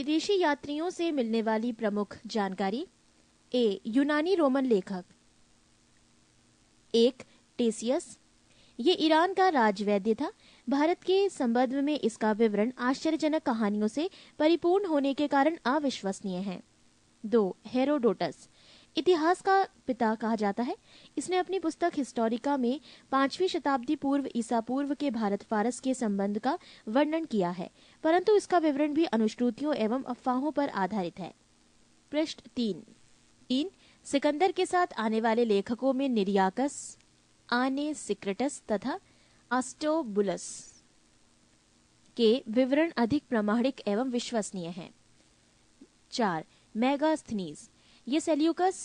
विदेशी यात्रियों से मिलने वाली प्रमुख जानकारी। ए, यूनानी रोमन लेखक। 1, टेसियस। ये ईरान का राजवैद्य था। भारत के संबंध में इसका विवरण आश्चर्यजनक कहानियों से परिपूर्ण होने के कारण अविश्वसनीय है। 2, हेरोडोटस। इतिहास का पिता कहा जाता है। इसने अपनी पुस्तक हिस्टोरिका में 5वीं शताब्दी पूर्व ईसा पूर्व के भारत फारस के संबंध का वर्णन किया है, परंतु इसका विवरण भी अनुश्रुतियों एवं अफवाहों पर आधारित है। पृष्ठ 3। सिकंदर के साथ आने वाले लेखकों में निरियाकस, आने सिक्रेटस तथा आस्टोबुलस के विवरण अधिक प्रामाणिक एवं विश्वसनीय हैं। 4, मेगास्थनीज। ये सेल्यूकस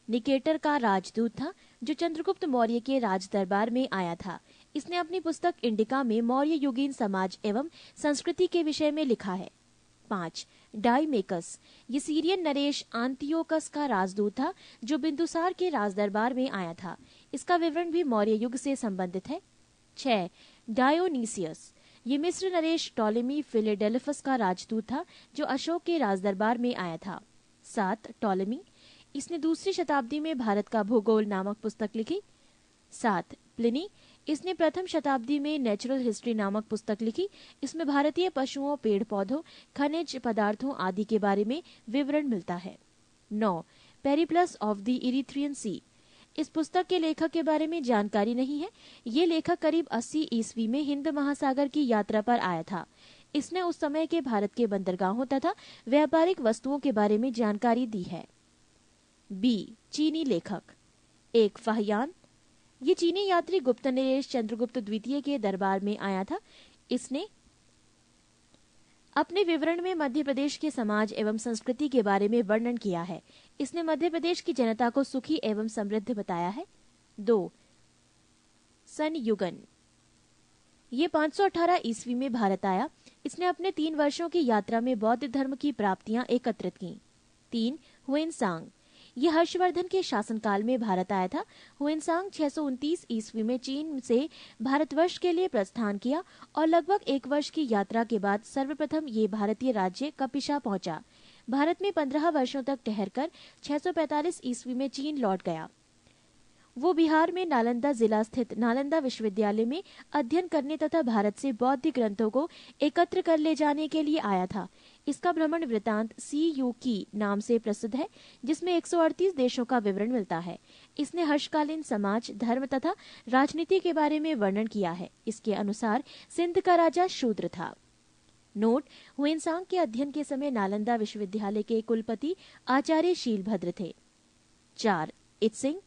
निकेटर का राजदूत था जो चंद्रगुप्त मौर्य के राज दरबार में आया था। इसने अपनी पुस्तक इंडिका में मौर्य युगीन समाज एवं संस्कृति के विषय में लिखा है। 5, डाइमेकस। ये सीरियन नरेश आंतियोकस का राजदूत था जो बिंदुसार के राज दरबार में आया था। इसका विवरण भी मौर्य युग से संबंधित है। 6, डायोनीसियस। ये मिस्र नरेश टॉलेमी फिलेडेल्फस का राजदूत था जो अशोक के राज दरबार में आया था। 7, टॉलेमी। इसने 2री शताब्दी में भारत का भूगोल नामक पुस्तक लिखी। 7, प्लिनी। इसने 1म शताब्दी में नेचुरल हिस्ट्री नामक पुस्तक लिखी। इसमें भारतीय पशुओं, पेड़ पौधों, खनिज पदार्थों आदि के बारे में विवरण मिलता है। 9, पेरिप्लस ऑफ द इरिथ्रियन सी। इस पुस्तक के लेखक के बारे में जानकारी नहीं है। ये लेखक करीब 80 ईस्वी में हिंद महासागर की यात्रा पर आया था। इसने उस समय के भारत के बंदरगाहों तथा व्यापारिक वस्तुओं के बारे में जानकारी दी है। बी, चीनी लेखक। 1, फाहियान। ये चीनी यात्री गुप्त नरेश चंद्रगुप्त द्वितीय के दरबार में आया था। इसने अपने विवरण में मध्य प्रदेश के समाज एवं संस्कृति के बारे में वर्णन किया है। इसने मध्य प्रदेश की जनता को सुखी एवं समृद्ध बताया है। 2, सनयुगन। ये 518 ईस्वी में भारत आया। इसने अपने 3 वर्षों की यात्रा में बौद्ध धर्म की प्राप्तियां एकत्रित की। 3, हुएनसांग। ये हर्षवर्धन के शासनकाल में भारत आया था। हुएनसांग 629 ईस्वी में चीन से भारतवर्ष के लिए प्रस्थान किया और लगभग 1 वर्ष की यात्रा के बाद सर्वप्रथम ये भारतीय राज्य कपिशा पहुंचा। भारत में 15 वर्षों तक ठहरकर 645 ईस्वी में चीन लौट गया। वो बिहार में नालंदा जिला स्थित नालंदा विश्वविद्यालय में अध्ययन करने तथा भारत से बौद्ध ग्रंथों को एकत्र कर ले जाने के लिए आया था। इसका भ्रमण वृतांत CU की नाम से प्रसिद्ध है, जिसमें 138 देशों का विवरण मिलता है। इसने हर्षकालीन समाज, धर्म तथा राजनीति के बारे में वर्णन किया है। इसके अनुसार सिंध का राजा शूद्र था। नोट: हुएनसांग के अध्ययन के समय नालंदा विश्वविद्यालय के कुलपति आचार्य शीलभद्र थे। 4, इत्सिंग।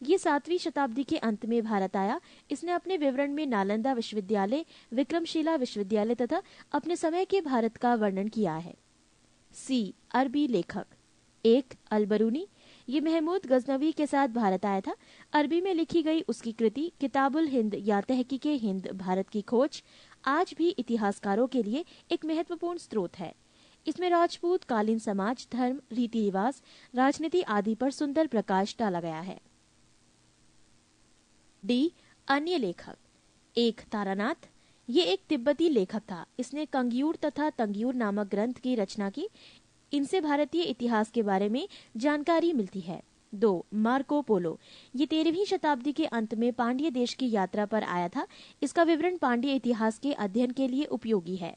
ये 7वीं शताब्दी के अंत में भारत आया। इसने अपने विवरण में नालंदा विश्वविद्यालय, विक्रमशिला विश्वविद्यालय तथा अपने समय के भारत का वर्णन किया है। सी, अरबी लेखक। 1, अलबरूनी। ये महमूद गजनवी के साथ भारत आया था। अरबी में लिखी गई उसकी कृति किताबुल हिंद या तहकीके हिंद भारत की खोज आज भी इतिहासकारों के लिए एक महत्वपूर्ण स्रोत है। इसमें राजपूत कालीन समाज, धर्म, रीति रिवाज, राजनीति आदि पर सुंदर प्रकाश डाला गया है। डी, अन्य लेखक। 1, तारानाथ। ये एक तिब्बती लेखक था। इसने कंग्यूर तथा तंग्यूर नामक ग्रंथ की रचना की। इनसे भारतीय इतिहास के बारे में जानकारी मिलती है। 2, मार्को पोलो। ये 13वीं शताब्दी के अंत में पांड्य देश की यात्रा पर आया था। इसका विवरण पांड्य इतिहास के अध्ययन के लिए उपयोगी है।